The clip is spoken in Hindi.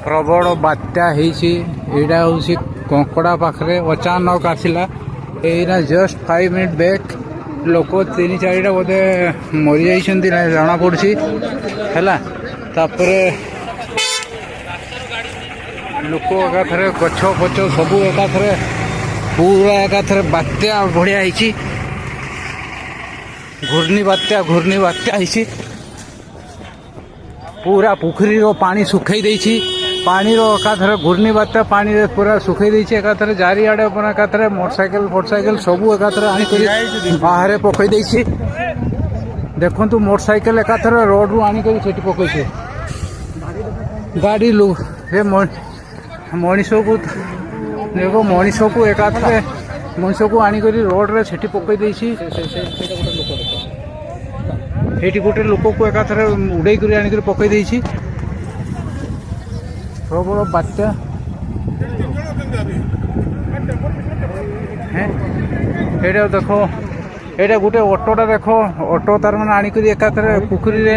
प्रबल बात्या एटा हूँ कंकड़ा पाखे अचानक आसला एना जस्ट 5 मिनट बैक लोक 3-4 बोधे मरी जाइए जना पड़ी है लोक एकाथरे गछ फच सबू एकाथरे पूरा एकाथरे बात्या बढ़िया घूर्णी बात्या पूरा पुखरी रो पानी सुखई देछि पानी रो एकाथरे घूर्णी बात्या पानी रे पूरा सुखई देछि एकाथरे जारी आड़े अपन एकाथरे मोटरसाइकिल सबू एकाथरे आनी करी बाहर पकई देछि देखंतु मोटरसाइकिल एकाथरे रोड रु आनी करी सेठी पकई छे गाड़ी लो हे मनीष को देखो मनीष को एकाथरे मनीष को आनी करी रोड रे सेठी पकई देछि एटी गोटे लोक को एकाथरे उड़े कर आनी पकई देछि प्रबल बात्या एटा देखो एटा गोटे ऑटोटा देखो ऑटो तार माने आनी करी एकाथरे पुखरी रे